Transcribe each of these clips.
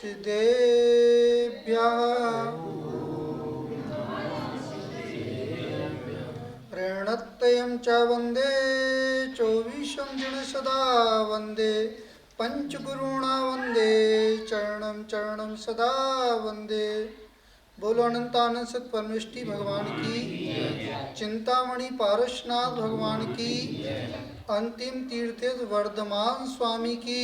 सिद्धेभ्यः प्रेरणत्रयं च वन्दे चौवीशं जन सदा वन्दे पंचगुरुणा वन्दे चरणं चरणं सदा वन्दे। बोलो अनंतानंद सत परमेष्टि भगवान की, चिंतामणि पारसनाथ भगवान की, अंतिम तीर्थेश वर्धमान स्वामी की,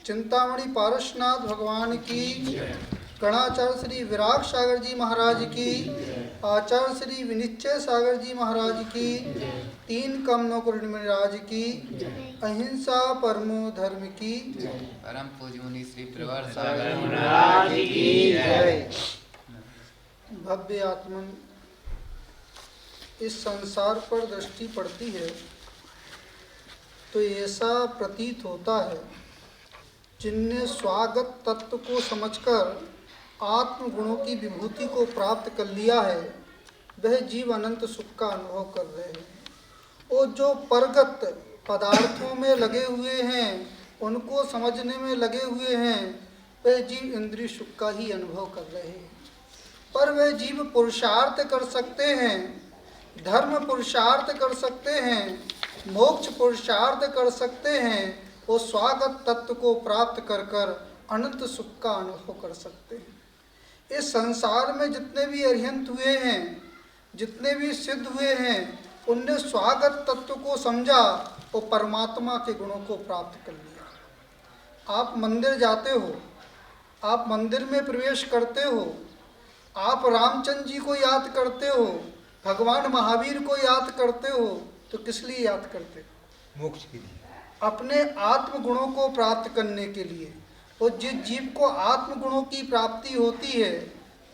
चिंतामणि पारसनाथ भगवान की, गणाचार्य श्री विराग सागर जी महाराज की, आचार्य श्री विनिश्चय सागर जी महाराज की, तीन कमलों को महाराज की, अहिंसा परमो धर्म की, परम पूज्य मुनि श्री प्रवर सागर महाराज की जय। भव्य आत्मन इस संसार पर दृष्टि पड़ती है तो ऐसा प्रतीत होता है जिनने स्वागत तत्व को समझकर आत्म गुणों की विभूति को प्राप्त कर लिया है वह जीव अनंत सुख का अनुभव कर रहे हैं। और जो परगत पदार्थों में लगे हुए हैं, उनको समझने में लगे हुए हैं, वह जीव इंद्रिय सुख का ही अनुभव कर रहे हैं। पर वह जीव पुरुषार्थ कर सकते हैं, धर्म पुरुषार्थ कर सकते हैं, मोक्ष पुरुषार्थ कर सकते हैं, वो स्वागत तत्व को प्राप्त कर कर अनंत सुख का अनुभव कर सकते हैं। इस संसार में जितने भी अरिहंत हुए हैं, जितने भी सिद्ध हुए हैं, उनने स्वागत तत्व को समझा और परमात्मा के गुणों को प्राप्त कर लिया। आप मंदिर जाते हो, आप मंदिर में प्रवेश करते हो, आप रामचंद्र जी को याद करते हो, भगवान महावीर को याद करते हो, तो किस लिए याद करते हो? मोक्ष के लिए, अपने आत्म गुणों को प्राप्त करने के लिए। और जिस जीव को आत्म गुणों की प्राप्ति होती है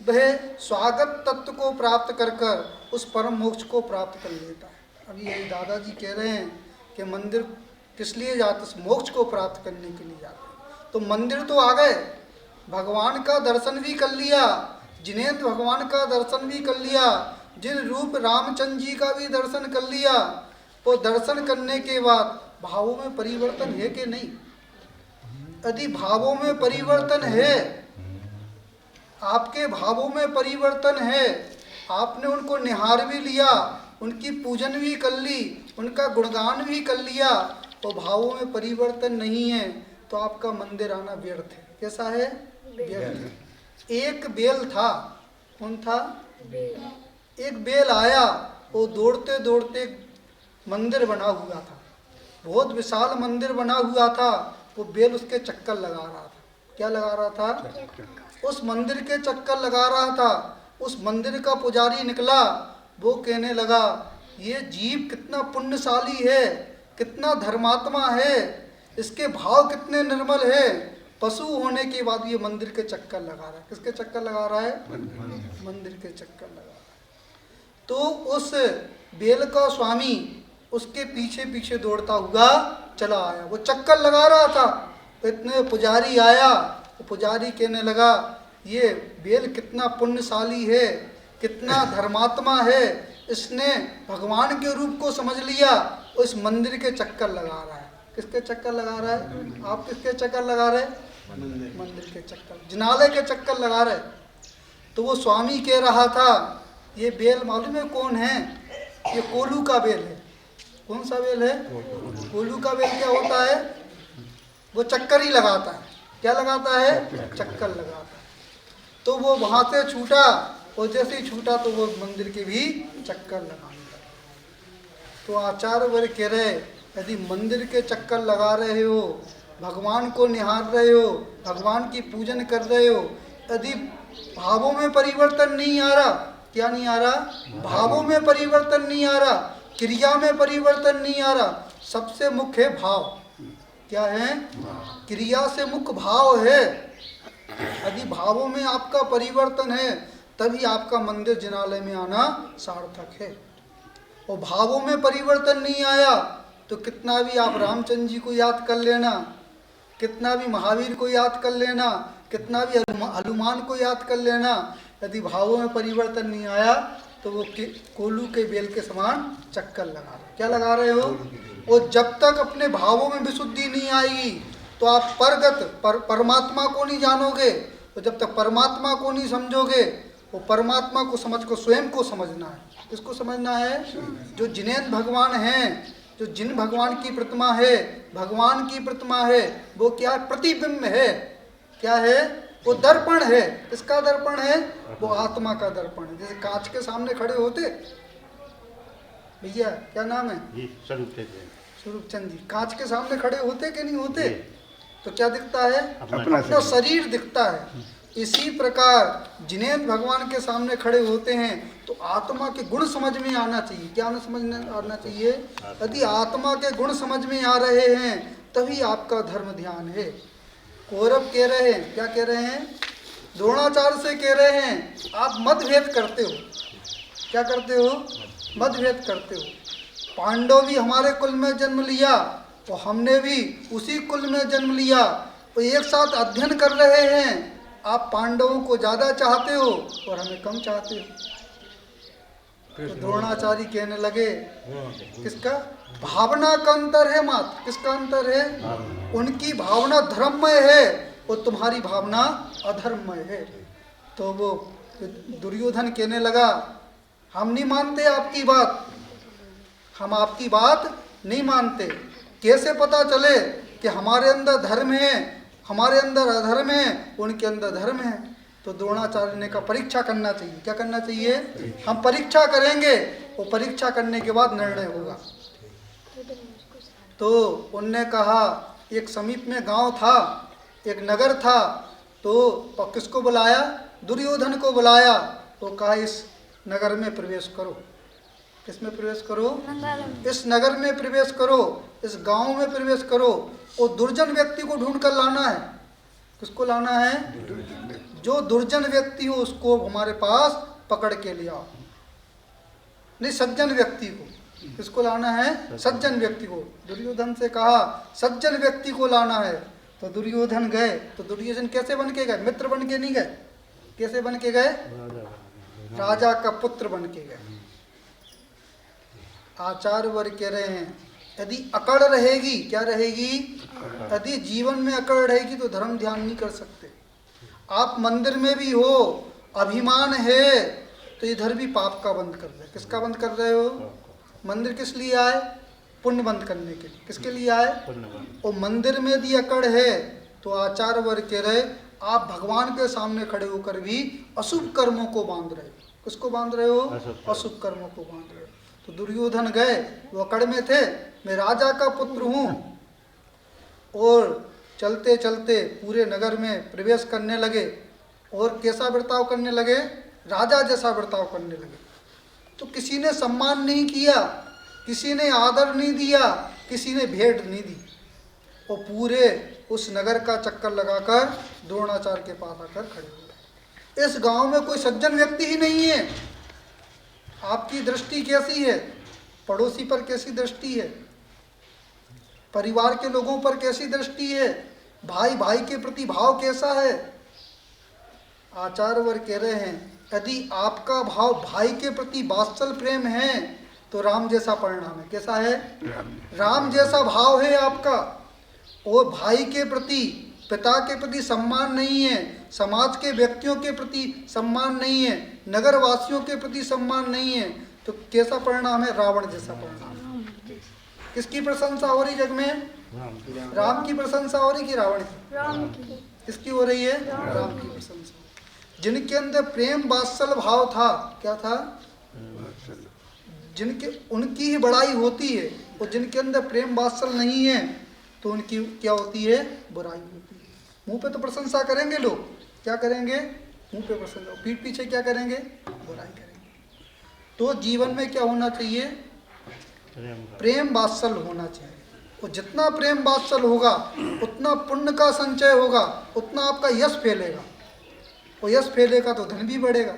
वह स्वागत तत्व को प्राप्त कर कर उस परम मोक्ष को प्राप्त कर लेता है। अभी यही दादाजी कह रहे हैं कि मंदिर किस लिए जाते, मोक्ष को प्राप्त करने के लिए जाते हैं। तो मंदिर तो आ गए, भगवान का दर्शन भी कर लिया, जिनेंद्र भगवान का दर्शन भी कर लिया, जिन रूप रामचंद्र जी का भी दर्शन कर लिया। वो दर्शन करने के बाद भावों में परिवर्तन है कि नहीं? यदि भावों में परिवर्तन है, आपके भावों में परिवर्तन है, आपने उनको निहार भी लिया, उनकी पूजन भी कर ली, उनका गुणगान भी कर लिया, तो भावों में परिवर्तन नहीं है तो आपका मंदिर आना व्यर्थ है। कैसा है? व्यर्थ है। एक बेल था, कौन था? एक बेल आया, वो दौड़ते दौड़ते मंदिर बना हुआ था, बहुत विशाल मंदिर बना हुआ था। वो बेल उसके चक्कर लगा रहा था। क्या लगा रहा था? उस मंदिर के चक्कर लगा रहा था। उस मंदिर का पुजारी निकला, वो कहने लगा ये जीव कितना पुण्यशाली है, कितना धर्मात्मा है, इसके भाव कितने निर्मल है, पशु होने के बाद ये मंदिर के चक्कर लगा रहा है। किसके चक्कर लगा रहा है? मंदिर के चक्कर लगा रहा है। तो उस बेल का स्वामी उसके पीछे पीछे दौड़ता हुआ चला आया। वो चक्कर लगा रहा था, तो इतने पुजारी आया, तो पुजारी कहने लगा ये बेल कितना पुण्यशाली है, कितना धर्मात्मा है, इसने भगवान के रूप को समझ लिया, उस मंदिर के चक्कर लगा रहा है। किसके चक्कर लगा रहा है? आप किसके चक्कर लगा रहे? मंदिर के चक्कर, जिनालय के चक्कर लगा रहे। तो वो स्वामी कह रहा था ये बेल मालूम है कौन है? ये कोलू का बेल है। कौन सा बेल है? कोलू का बेल। क्या होता है? वो चक्कर ही लगाता है। क्या लगाता है? चक्कर लगाता है। तो वो वहाँ से छूटा, और जैसे ही छूटा तो वो मंदिर के भी चक्कर लगाने लगा। तो आचार्य वर्ग कह रहे यदि मंदिर के चक्कर लगा रहे हो, भगवान को निहार रहे हो, भगवान की पूजन कर रहे हो, यदि भावों में परिवर्तन नहीं आ रहा, क्या नहीं आ रहा? भावों में परिवर्तन नहीं आ रहा, क्रिया में परिवर्तन नहीं आ रहा, सबसे मुख्य है भाव। क्या है? क्रिया से मुख्य भाव है। यदि भावों में आपका परिवर्तन है तभी आपका मंदिर जिनालय में आना सार्थक है। और भावों में परिवर्तन नहीं आया तो कितना भी आप रामचंद्र जी को याद कर लेना, कितना भी महावीर को याद कर लेना, कितना भी हनुमान को याद कर लेना, यदि भावों में परिवर्तन नहीं आया तो वो कोलू के बेल के समान चक्कर लगा रहे। क्या लगा रहे हो? और जब तक अपने भावों में विशुद्धि नहीं आएगी, तो आप परमात्मा को नहीं जानोगे। तो जब तक परमात्मा को नहीं समझोगे, वो परमात्मा को समझ को स्वयं को समझना है। किसको समझना है? जो जिनेंद्र भगवान हैं, जो जिन भगवान की प्रतिमा है, भगवान की प्रतिमा है, वो क्या है? प्रतिबिंब है। क्या है? वो दर्पण है। किसका दर्पण है? वो आत्मा का दर्पण है। जैसे कांच के सामने खड़े होते, भैया क्या नाम है? स्वरूप चंद जी, कांच के सामने खड़े होते कि नहीं होते? तो क्या दिखता है? अपना शरीर दिखता है। इसी प्रकार जिनेंद्र भगवान के सामने खड़े होते हैं तो आत्मा के गुण समझ में आना चाहिए। क्या समझ में आना चाहिए? यदि आत्मा के गुण समझ में आ रहे हैं तभी आपका धर्म ध्यान है। कौरव कह रहे हैं, क्या कह रहे हैं? द्रोणाचार्य से कह रहे हैं आप मतभेद करते हो। क्या करते हो? मतभेद करते हो। पांडव भी हमारे कुल में जन्म लिया और हमने भी उसी कुल में जन्म लिया, तो एक साथ अध्ययन कर रहे हैं। आप पांडवों को ज्यादा चाहते हो और हमें कम चाहते हो। तो द्रोणाचार्य कहने लगे किसका? भावना का अंतर है मात्र। किसका अंतर है? उनकी भावना धर्ममय है और तुम्हारी भावना अधर्ममय है। तो वो दुर्योधन कहने लगा हम नहीं मानते आपकी बात, हम आपकी बात नहीं मानते। कैसे पता चले कि हमारे अंदर धर्म है, हमारे अंदर अधर्म है, उनके अंदर धर्म है? तो द्रोणाचार्य ने कहा परीक्षा करना चाहिए। क्या करना चाहिए? हम परीक्षा करेंगे और परीक्षा करने के बाद निर्णय होगा। तो उनने कहा एक समीप में गांव था, एक नगर था, तो किसको बुलाया? दुर्योधन को बुलाया। तो कहा इस नगर में प्रवेश करो। किसमें प्रवेश करो? इस नगर में प्रवेश करो, इस गांव में प्रवेश करो और दुर्जन व्यक्ति को ढूंढ कर लाना है। किसको लाना है? जो दुर्जन व्यक्ति हो उसको हमारे पास पकड़ के ले आओ। नहीं, सज्जन व्यक्ति को। किसको लाना है? सज्जन व्यक्ति को। दुर्योधन से कहा सज्जन व्यक्ति को लाना है। तो दुर्योधन गए। तो दुर्योधन कैसे बन के गए? मित्र बन के नहीं गए। कैसे बन के गए? राजा का पुत्र बन के गए। आचार्य वर्ग कह रहे हैं यदि अकड़ रहेगी, क्या रहेगी? यदि जीवन में अकड़ रहेगी तो धर्म ध्यान नहीं कर सकते। आप मंदिर में भी हो, अभिमान है, तो इधर भी पाप का बंद कर रहे। किसका बंद कर रहे हो? मंदिर किस लिए आए? पुण्य बंद करने के लिए। किसके लिए आए? और मंदिर में यदि अकड़ है तो आचार्य वर्ग कह रहे आप भगवान के सामने खड़े होकर भी अशुभ कर्मों को बांध रहे हो। किसको बांध रहे हो? अशुभ कर्मों को बांध रहे हो। तो दुर्योधन गए, वो अकड़ में थे, मैं राजा का पुत्र हूँ, और चलते चलते पूरे नगर में प्रवेश करने लगे और कैसा बर्ताव करने लगे? राजा जैसा बर्ताव करने लगे। तो किसी ने सम्मान नहीं किया, किसी ने आदर नहीं दिया, किसी ने भेंट नहीं दी, और पूरे उस नगर का चक्कर लगाकर द्रोणाचार्य के पास आकर खड़े हुए। इस गांव में कोई सज्जन व्यक्ति ही नहीं है। आपकी दृष्टि कैसी है? पड़ोसी पर कैसी दृष्टि है? परिवार के लोगों पर कैसी दृष्टि है? भाई भाई के प्रति भाव कैसा है? आचार्य वर्ग कह रहे हैं यदि आपका भाव भाई के प्रति वात्सल प्रेम है तो राम जैसा परिणाम है। कैसा है? राम जैसा भाव है आपका। और भाई के प्रति, पिता के प्रति सम्मान नहीं है, समाज के व्यक्तियों के प्रति सम्मान नहीं है, नगर वासियों के प्रति सम्मान नहीं है, तो कैसा परिणाम है? रावण जैसा परिणाम। किसकी प्रशंसा हो रही जग में? राम की प्रशंसा हो रही कि रावण की? किसकी हो रही है? राम की प्रशंसा। जिनके अंदर प्रेम वात्सल भाव था, क्या था? जिनके उनकी ही बड़ाई होती है, और जिनके अंदर प्रेम वात्सल नहीं है तो उनकी क्या होती है? बुराई होती है। मुंह पे तो प्रशंसा करेंगे लोग, क्या करेंगे? मुंह पे प्रशंसा, पीठ पीछे क्या करेंगे? बुराई करेंगे। तो जीवन में क्या होना चाहिए? प्रेम वात्सल होना चाहिए। और जितना प्रेम वात्सल होगा उतना पुण्य का संचय होगा, उतना आपका यश फैलेगा, और यश फैलेगा तो धन भी बढ़ेगा।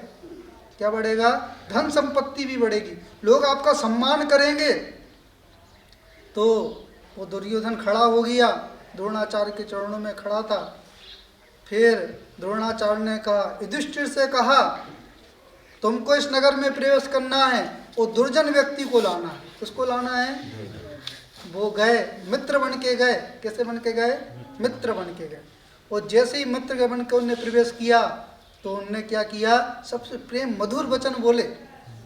क्या बढ़ेगा? धन संपत्ति भी बढ़ेगी, लोग आपका सम्मान करेंगे। तो वो दुर्योधन खड़ा हो गया, द्रोणाचार्य के चरणों में खड़ा था। फिर द्रोणाचार्य ने कहा, युधिष्ठिर से कहा तुमको इस नगर में प्रवेश करना है और दुर्जन व्यक्ति को लाना है। किसको लाना है? वो गए, मित्र बन के गए। कैसे बन के गए? मित्र बन के गए। और जैसे ही मित्र बन के उनने प्रवेश किया तो उनने क्या किया? सबसे प्रेम मधुर वचन बोले।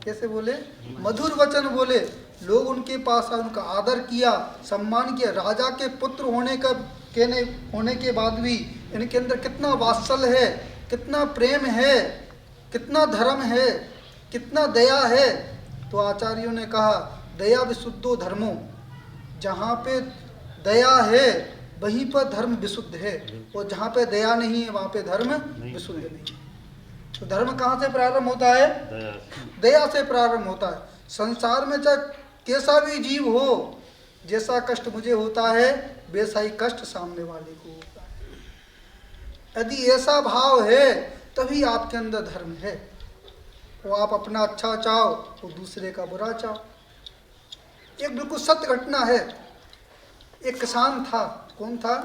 कैसे बोले? मधुर वचन बोले। लोग उनके पास आए, उनका आदर किया, सम्मान किया। राजा के पुत्र होने के बाद भी इनके अंदर कितना वात्सल्य है, कितना प्रेम है, कितना धर्म है, कितना दया है। तो आचार्यों ने कहा दया विशुद्धो धर्मो, जहाँ पे दया है वहीं पर धर्म विशुद्ध है, और जहाँ पे दया नहीं है वहाँ पे धर्म विशुद्ध नहीं है। तो धर्म कहाँ से प्रारंभ होता है? दया से प्रारंभ होता है। संसार में चाहे कैसा भी जीव हो, जैसा कष्ट मुझे होता है वैसा ही कष्ट सामने वाले को होता है। यदि ऐसा भाव है तभी आपके अंदर धर्म है। वो आप अपना अच्छा चाहो तो दूसरे का बुरा चाहो। एक बिल्कुल सत्य घटना है। एक किसान था। कौन था?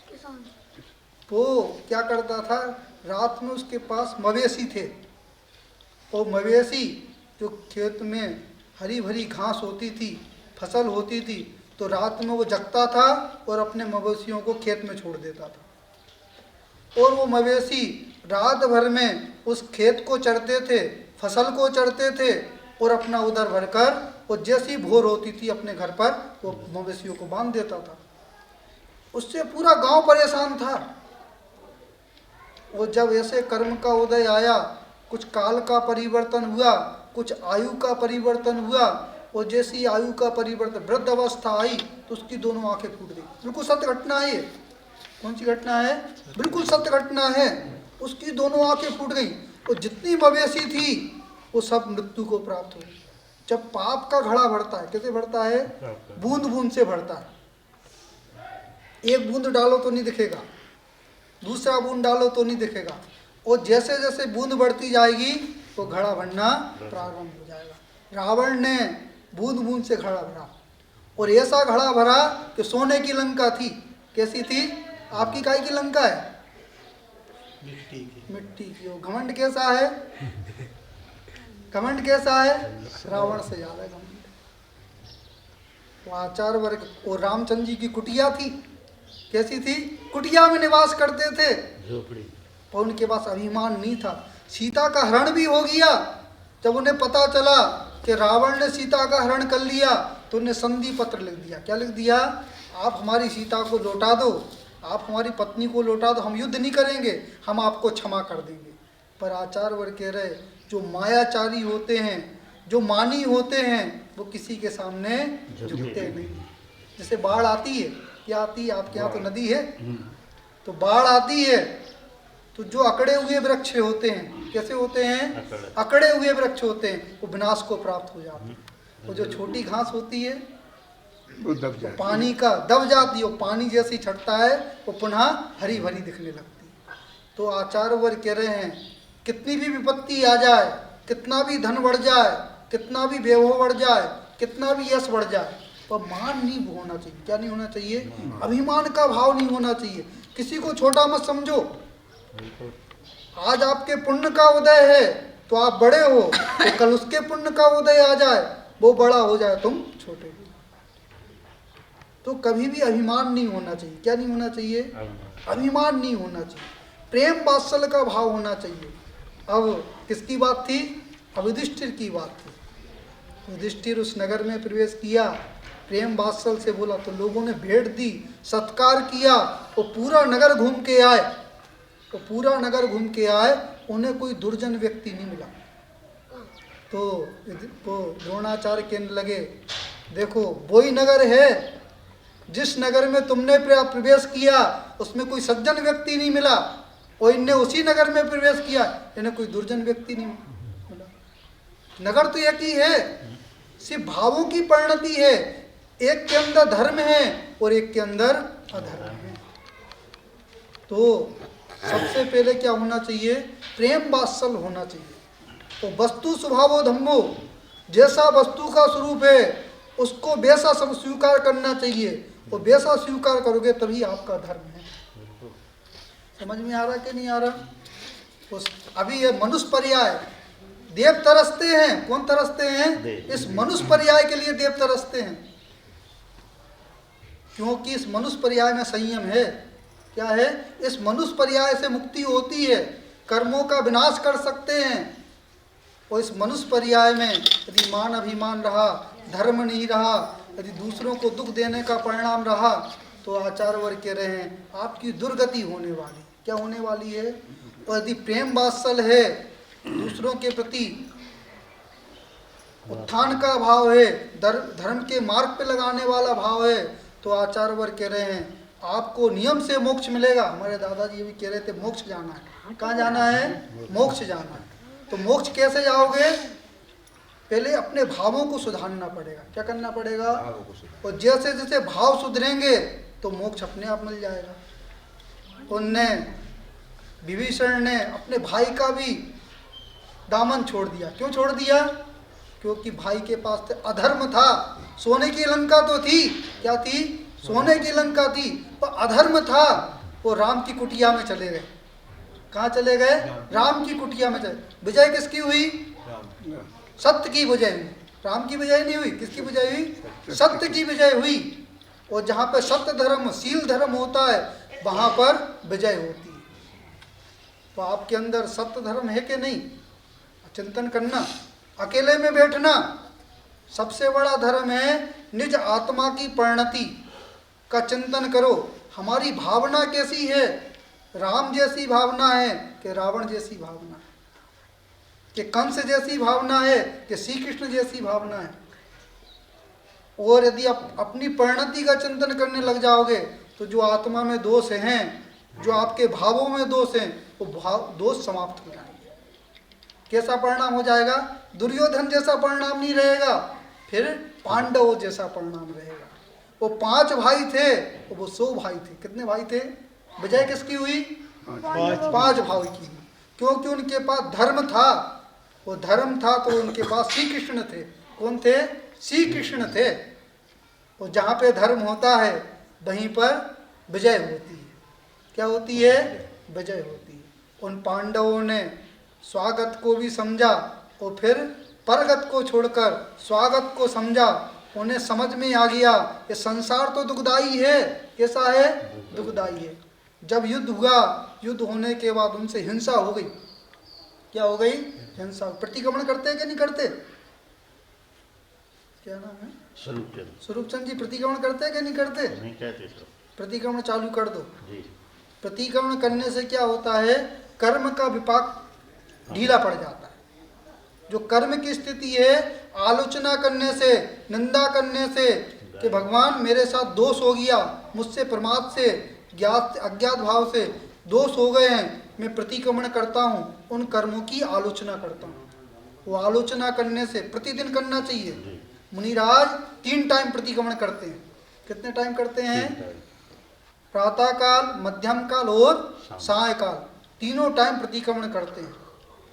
किसान। वो क्या करता था? रात में उसके पास मवेशी थे। और मवेशी जो खेत में हरी भरी घास होती थी, फसल होती थी, तो रात में वो जगता था और अपने मवेशियों को खेत में छोड़ देता था। और वो मवेशी रात भर में उस खेत को चरते थे, फसल को चरते थे, और अपना उधर भरकर और जैसी भोर होती थी अपने घर पर वो मवेशियों को बांध देता था। उससे पूरा गांव परेशान था। वो जब ऐसे कर्म का उदय आया, कुछ काल का परिवर्तन हुआ, कुछ आयु का परिवर्तन हुआ, और जैसी आयु का परिवर्तन, वृद्ध अवस्था आई, तो उसकी दोनों आंखें फूट गई। बिल्कुल सत्य घटना है ये। कौन सी घटना है? बिल्कुल सत्य घटना है। उसकी दोनों आंखें फूट गई, और जितनी मवेशी थी वो सब मृत्यु को प्राप्त हो गई। जब पाप का घड़ा भरता है, कैसे भरता है? बूंद बूंद से भरता है। एक बूंद डालो तो नहीं दिखेगा, दूसरा बूंद डालो तो नहीं दिखेगा, और जैसे जैसे बूंद बढ़ती जाएगी तो घड़ा भरना प्रारंभ हो जाएगा। रावण ने बूंद बूंद से घड़ा भरा, और ऐसा घड़ा भरा कि सोने की लंका थी। कैसी थी? आपकी काय की लंका है? मिट्टी की। वो घमंड कैसा है? घमंड कैसा है? रावण से ज्यादा घमंड। वो आचार्य वर्ग। और रामचंद्र जी की कुटिया थी। कैसी थी? कुटिया में निवास करते थे, और उनके पास अभिमान नहीं था। सीता का हरण भी हो गया। जब उन्हें पता चला कि रावण ने सीता का हरण कर लिया तो उन्हें संधि पत्र लिख दिया। क्या लिख दिया? आप हमारी सीता को लौटा दो, आप हमारी पत्नी को लौटा दो, हम युद्ध नहीं करेंगे, हम आपको क्षमा कर देंगे। पर आचार्य वर्ग कह रहे जो मायाचारी होते हैं, जो मानी होते हैं, वो किसी के सामने झुकते नहीं। जैसे बाढ़ आती है, क्या आती है? आपके यहाँ तो नदी है, तो बाढ़ आती है तो जो अकड़े हुए वृक्ष होते हैं, कैसे होते हैं? अकड़े हुए वृक्ष होते हैं, वो विनाश को प्राप्त हो जाते हैं। वो जो छोटी घास होती है वो पानी का दब जाती है, वो पानी जैसे छटता है वो पुनः हरी भरी दिखने लगती है। तो आचार्य वर्ग कह रहे हैं कितनी भी विपत्ति आ जाए, कितना भी धन बढ़ जाए, कितना भी वैभव बढ़ जाए, कितना भी यश बढ़ जाए, पर मान नहीं होना चाहिए। क्या नहीं होना चाहिए? अभिमान का भाव नहीं होना चाहिए। किसी को छोटा मत समझो। आज आपके पुण्य का उदय है तो आप बड़े हो, तो कल उसके पुण्य का उदय आ जाए, वो बड़ा हो जाए, तुम छोटे हो। तो कभी भी अभिमान नहीं होना चाहिए। क्या नहीं होना चाहिए? अभिमान नहीं होना चाहिए। प्रेम वात्सल्य का भाव होना चाहिए। अब किसकी बात थी? अब युधिष्ठिर की बात थी। युधिष्ठिर उस नगर में प्रवेश किया, प्रेम वात्सल्य से बोला, तो लोगों ने भेंट दी, सत्कार किया, वो पूरा नगर घूम के आए। तो पूरा नगर घूम के आए, उन्हें कोई दुर्जन व्यक्ति नहीं मिला। तो वो द्रोणाचार्य कहने लगे देखो वही नगर है जिस नगर में तुमने प्रवेश किया, उसमें कोई सज्जन व्यक्ति नहीं मिला, और इनने उसी नगर में प्रवेश किया, इन्हें कोई दुर्जन व्यक्ति नहीं मिला। नगर तो एक ही है, सिर्फ भावों की परिणति है। एक के अंदर धर्म है और एक के अंदर अधर्म है। तो सबसे पहले क्या होना चाहिए? प्रेम वात्सल्य होना चाहिए। तो वस्तु स्वभावो धम्मो, जैसा वस्तु का स्वरूप है उसको वैसा सब स्वीकार करना चाहिए, और वैसा स्वीकार करोगे तभी आपका धर्म है। समझ में आ रहा कि नहीं आ रहा? अभी ये मनुष्य पर्याय, देव तरसते हैं। कौन तरसते हैं? इस मनुष्य पर्याय के लिए देव तरसते हैं। क्योंकि इस मनुष्य पर्याय में संयम है। क्या है? इस मनुष्य पर्याय से मुक्ति होती है, कर्मों का विनाश कर सकते हैं। और इस मनुष्य पर्याय में यदि मान अभिमान रहा, धर्म नहीं रहा, यदि दूसरों को दुख देने का परिणाम रहा, तो आचार्य वर्ग कह रहे हैं आपकी दुर्गति होने वाली। क्या होने वाली है? और यदि प्रेम वात्सल है, दूसरों के प्रति उत्थान का भाव है, धर्म के मार्ग पे लगाने वाला भाव है, तो आचार्य वर्ग कह रहे हैं आपको नियम से मोक्ष मिलेगा। हमारे दादाजी भी कह रहे थे मोक्ष जाना है। कहाँ जाना है? मोक्ष जाना है। तो मोक्ष कैसे जाओगे? पहले अपने भावों को सुधारना पड़ेगा। क्या करना पड़ेगा? और जैसे जैसे भाव सुधरेंगे तो मोक्ष अपने आप मिल जाएगा। उनने विभीषण ने अपने भाई का भी दामन छोड़ दिया। क्यों छोड़ दिया? क्योंकि भाई के पास अधर्म था। सोने की लंका तो थी, क्या थी? सोने की लंका थी, पर अधर्म था। वो राम की कुटिया में चले गए। कहाँ चले गए? राम की कुटिया में चले। विजय किसकी हुई? सत्य की विजय हुई। राम की विजय नहीं हुई। किसकी विजय हुई? सत्य की विजय हुई। और जहाँ पर सत्य धर्म, शील धर्म होता है, वहाँ पर विजय होती है। तो आपके अंदर सत्य धर्म है कि नहीं? चिंतन करना। अकेले में बैठना सबसे बड़ा धर्म है। निज आत्मा की परिणति का चिंतन करो। हमारी भावना कैसी है? राम जैसी भावना है कि रावण जैसी भावना है? कि कंस जैसी भावना है कि श्री कृष्ण जैसी भावना है? और यदि आप अपनी परिणति का चिंतन करने लग जाओगे तो जो आत्मा में दोष हैं, जो आपके भावों में दोष हैं, वो भाव दोष समाप्त हो जाएंगे। कैसा परिणाम हो जाएगा? दुर्योधन जैसा परिणाम नहीं रहेगा, फिर पांडवों जैसा परिणाम रहेगा। वो 5 भाई थे, वो 100 भाई थे। कितने भाई थे? विजय किसकी हुई? 5 भाई की। क्योंकि उनके पास धर्म था। वो धर्म था तो उनके पास श्री कृष्ण थे। कौन थे? श्री कृष्ण थे। और जहाँ पे धर्म होता है वहीं पर विजय होती है। क्या होती है? विजय होती है। उन पांडवों ने स्वागत को भी समझा और फिर परगत को छोड़कर स्वागत को समझा। उन्हें समझ में आ गया कि संसार तो दुखदाई है। कैसा है? दुखदाई है। जब युद्ध हुआ, युद्ध होने के बाद उनसे हिंसा हो गई। क्या हो गई? हिंसा। प्रतिक्रमण करते हैं कि नहीं करते? क्या नाम है? स्वरूपचंद जी प्रतिक्रमण करते हैं कि नहीं करते? नहीं कहते सर। प्रतिक्रमण चालू कर दो। जी। प्रतिक्रमण करने से क्या होता है? कर्म का विपाक ढीला पड़ जाता है। जो कर्म की स्थिति है, आलोचना करने से, निंदा करने से कि भगवान मेरे साथ दोष हो गया, मुझसे प्रमाद से, ज्ञात अज्ञात भाव से दोष हो गए हैं, मैं प्रतिक्रमण करता हूँ, उन कर्मों की आलोचना करता हूँ। वो आलोचना करने से प्रतिदिन करना चाहिए। मुनिराज 3 टाइम प्रतिक्रमण करते हैं। कितने टाइम करते हैं? प्रातः काल, मध्यम काल और सायकाल। तीनों टाइम प्रतिक्रमण करते हैं।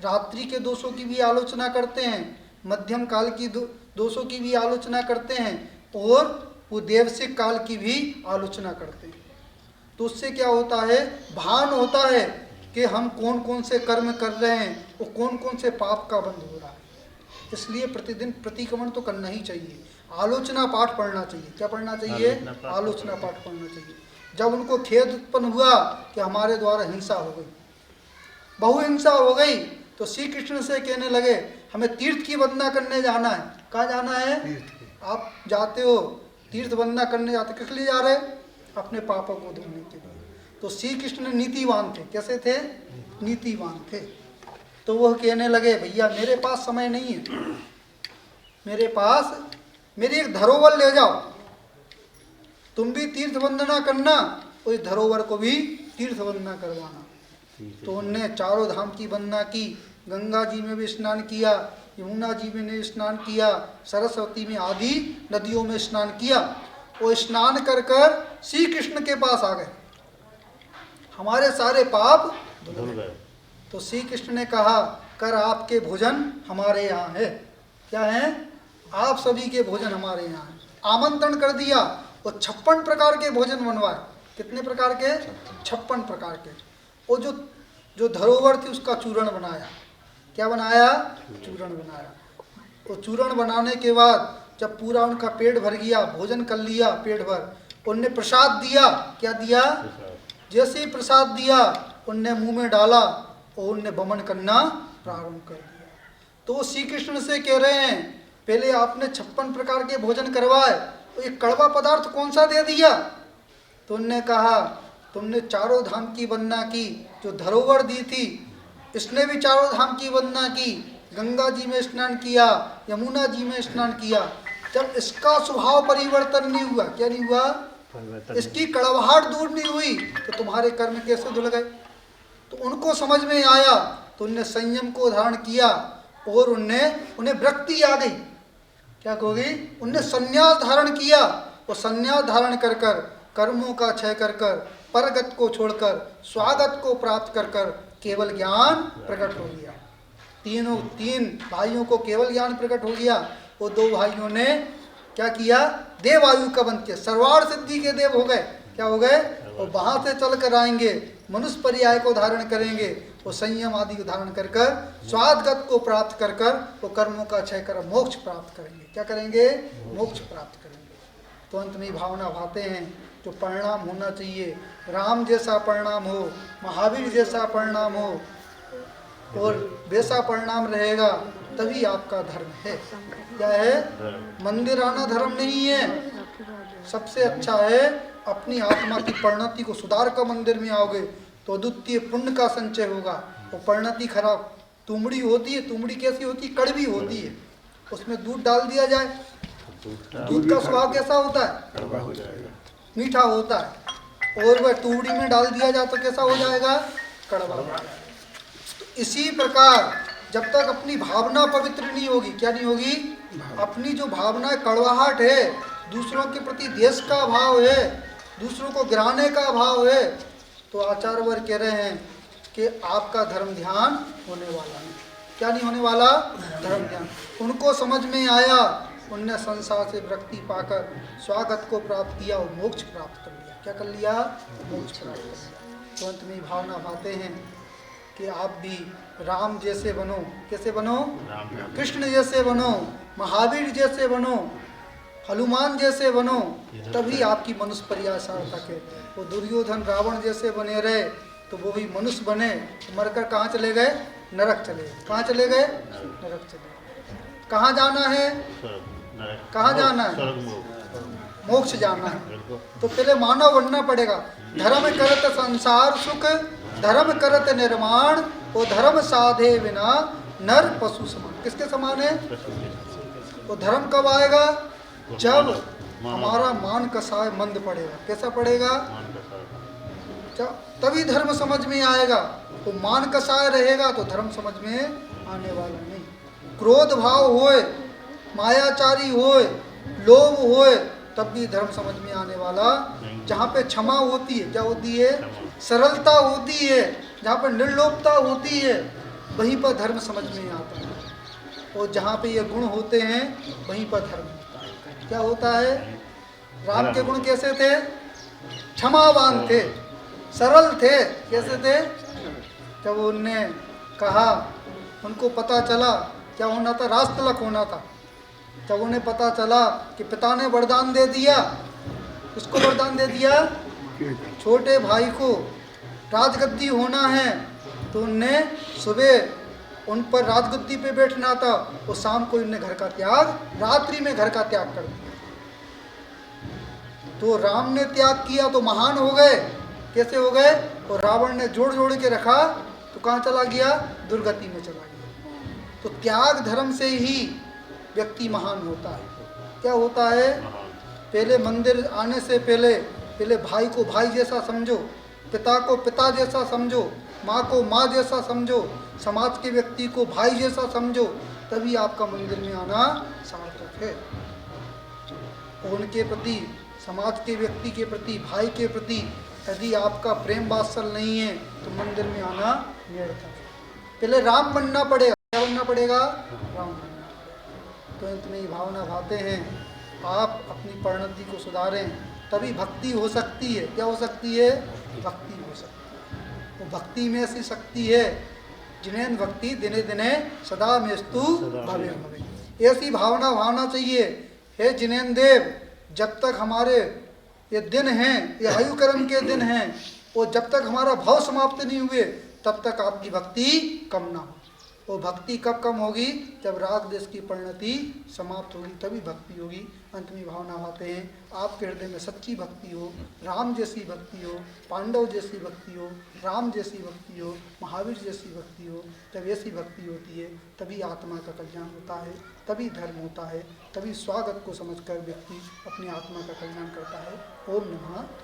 रात्रि के दोषों की भी आलोचना करते हैं, मध्यम काल की दोषों की भी आलोचना करते हैं, और वो देवसिक काल की भी आलोचना करते हैं। तो उससे क्या होता है? भान होता है कि हम कौन कौन से कर्म कर रहे हैं और कौन कौन से पाप का बंध हो रहा है। इसलिए प्रतिदिन प्रतिक्रमण तो करना ही चाहिए। आलोचना पाठ पढ़ना चाहिए। क्या पढ़ना चाहिए? आलोचना पाठ पढ़ना चाहिए। जब उनको खेद उत्पन्न हुआ कि हमारे द्वारा हिंसा हो गई, बहुहिंसा हो गई, तो श्री कृष्ण से कहने लगे हमें तीर्थ की वंदना करने जाना है। कहाँ जाना है? आप जाते हो तीर्थ वंदना करने, जाते किस लिए जा रहे? अपने पापों को धोने के लिए। तो श्री कृष्ण नीतिवान थे। कैसे थे? नीतिवान थे। तो वह कहने लगे भैया मेरे पास समय नहीं है, मेरे पास मेरी एक धरोहर ले जाओ, तुम भी तीर्थ वंदना करना, उस धरोहर को भी तीर्थ वंदना करवाना। तो उनने चारों धाम की वंदना की। गंगा जी में भी स्नान किया, यमुना जी में ने स्नान किया, सरस्वती में, आदि नदियों में स्नान किया। वो स्नान कर कर श्री कृष्ण के पास आ गए। हमारे सारे पाप धुल गए। तो श्री कृष्ण ने कहा कर आपके भोजन हमारे यहाँ है। क्या है? आप सभी के भोजन हमारे यहाँ है। आमंत्रण कर दिया और 56 प्रकार के भोजन बनवाए। कितने प्रकार के? 56 प्रकार के। वो जो धरोहर थी उसका चूरण बनाया। क्या बनाया? चूरण बनाया। वो चूरण बनाने के बाद जब पूरा उनका पेट भर गया, भोजन कर लिया पेट भर, उनने प्रसाद दिया, क्या दिया? जैसे ही प्रसाद दिया उनने मुंह में डाला और उनने वमन करना प्रारंभ कर दिया। तो श्री कृष्ण से कह रहे हैं, पहले आपने 56 प्रकार के भोजन करवाए, तो एक कड़वा पदार्थ कौन सा दे दिया? तो उनने कहा, तुमने चारों धाम की वंदना की, जो धरोहर दी थी इसने भी चारों धाम की वंदना की, गंगा जी में स्नान किया, यमुना जी में स्नान किया, जब इसका स्वभाव परिवर्तन नहीं हुआ, क्या नहीं हुआ? इसकी कड़वाहट दूर नहीं हुई, तो तुम्हारे कर्म कैसे धुल गए? तो उनको समझ में आया, तो उनने संयम को धारण किया और उन्हें वृत्ति आ गई, क्या हो गई? उनने संन्यास धारण किया और संन्यास धारण कर कर कर्मों का क्षय कर कर परगत को छोड़कर स्वागत को प्राप्त कर कर केवल ज्ञान प्रकट हो गया। तीन भाइयों को केवल ज्ञान प्रकट हो गया। वो 2 भाइयों ने क्या किया? देव आयु का बंध के सर्वार्थ सिद्धि के देव हो गए। क्या हो गए? और वहां से चल कर आएंगे, मनुष्य पर्याय को धारण करेंगे, वो संयम आदि को धारण कर कर स्वादगत को प्राप्त कर कर वो कर्मों का क्षय कर मोक्ष प्राप्त करेंगे। क्या करेंगे? मोक्ष प्राप्त करेंगे। तो अंत में भावना भाते हैं, जो परिणाम होना चाहिए, राम जैसा परिणाम हो, महावीर जैसा परिणाम हो और वैसा परिणाम रहेगा, तभी आपका धर्म है। क्या है? मंदिर आना धर्म नहीं है। सबसे अच्छा है अपनी आत्मा की परिणति को सुधार कर मंदिर में आओगे तो अद्वितीय पुण्य का संचय होगा। वो परिणति खराब तुमड़ी होती है। तुमड़ी कैसी होती है? कड़वी होती है। उसमें दूध डाल दिया जाए, दूध का स्वभाव कैसा होता है? मीठा होता है। और वह तुमड़ी में डाल दिया जाए तो कैसा हो जाएगा? कड़वा हो जाएगा। तो इसी प्रकार जब तक अपनी भावना पवित्र नहीं होगी, क्या नहीं होगी? अपनी जो भावना कड़वाहट है, दूसरों के प्रति देश का भाव है, दूसरों को गिराने का भाव है, तो आचार्य वर्ग कह रहे हैं कि आपका धर्म ध्यान होने वाला नहीं। क्या नहीं होने वाला? धर्म ध्यान। उनको समझ में आया, उनने संसार से विरक्ति पाकर स्वागत को प्राप्त किया और मोक्ष प्राप्त कर लिया। क्या कर लिया? मोक्ष प्राप्त कर लिया। तो अंत में भावना भाते हैं कि आप भी राम जैसे बनो। कैसे बनो? कृष्ण जैसे बनो, महावीर जैसे बनो, हनुमान जैसे बनो, तभी आपकी मनुष्य पर्याय सार्थक है। वो दुर्योधन रावण जैसे बने रहे तो वो भी मनुष्य बने, तो मरकर कहाँ चले गए? नरक चले गए। कहाँ चले गए? नरक चले गए। कहाँ जाना है? कहाँ जाना है? मोक्ष जाना है। तो पहले मानव बनना पड़ेगा। धर्म करत संसार सुख, धर्म करत निर्माण, वो धर्म साधे बिना नर पशु समान। किसके समान है? वो धर्म कब आएगा? जब हमारा मान कसाय मंद पड़ेगा। कैसा पड़ेगा? तभी धर्म समझ में आएगा। तो मान कसाय रहेगा तो धर्म समझ में आने वाला नहीं। क्रोध भाव होए, मायाचारी होए, लोभ होए, तब भी धर्म समझ में आने वाला। जहाँ पे क्षमा होती है, क्या होती है? सरलता होती है। जहाँ पर निर्लोभता होती है, वहीं पर धर्म समझ में आता है। और जहाँ पे ये गुण होते हैं, वहीं पर धर्म होता है। क्या होता है? राम के गुण कैसे थे? क्षमावान थे, सरल थे। कैसे थे? जब उनने कहा, उनको पता चला क्या होना था? राजतिलक होना था। जब उन्हें पता चला कि पिता ने वरदान दे दिया, किसको वरदान दे दिया? छोटे भाई को राजगद्दी होना है, तो उनने सुबह उन पर राजगद्दी पे बैठना था और शाम को इनने घर का त्याग, रात्रि में घर का त्याग कर दिया। तो राम ने त्याग किया तो महान हो गए। कैसे हो गए? और रावण ने जोड़ जोड़ के रखा तो कहाँ चला गया? दुर्गति में चला गया। तो त्याग धर्म से ही व्यक्ति महान होता है। क्या होता है? पहले मंदिर आने से पहले भाई को भाई जैसा समझो, पिता को पिता जैसा समझो, माँ को माँ जैसा समझो, समाज के व्यक्ति को भाई जैसा समझो, तभी आपका मंदिर में आना सार्थक है। उनके प्रति, समाज के व्यक्ति के प्रति, भाई के प्रति यदि आपका प्रेम वात्सल नहीं है तो मंदिर में आना निरर्थक है। पहले राम बनना पड़ेगा। क्या बनना पड़ेगा? राम बनना पड़ेगा। तो इतनी भावना भाते हैं, आप अपनी परिणति को सुधारें, तभी भक्ति हो सकती है। क्या हो सकती है? भक्ति हो सकती है। वो भक्ति में ऐसी शक्ति है, जिनेन भक्ति दिने दिने सदा मेस्तु भवे भवे। ऐसी भावना चाहिए। हे जिनेन देव, जब तक हमारे ये दिन हैं, ये आयु कर्म के दिन हैं, और जब तक हमारा भाव समाप्त नहीं हुए तब तक आपकी भक्ति कम ना हो। वो भक्ति कब कम होगी? जब राग देश की परिणति समाप्त होगी, तभी भक्ति होगी। अंत में भावना आते हैं, आपके हृदय में सच्ची भक्ति हो, राम जैसी भक्ति हो, पांडव जैसी भक्ति हो, राम जैसी भक्ति हो, महावीर जैसी भक्ति हो। जब ऐसी भक्ति होती है तभी आत्मा का कल्याण होता है, तभी धर्म होता है, तभी स्वागत को समझकर व्यक्ति अपनी आत्मा का कल्याण करता है। ओम नमः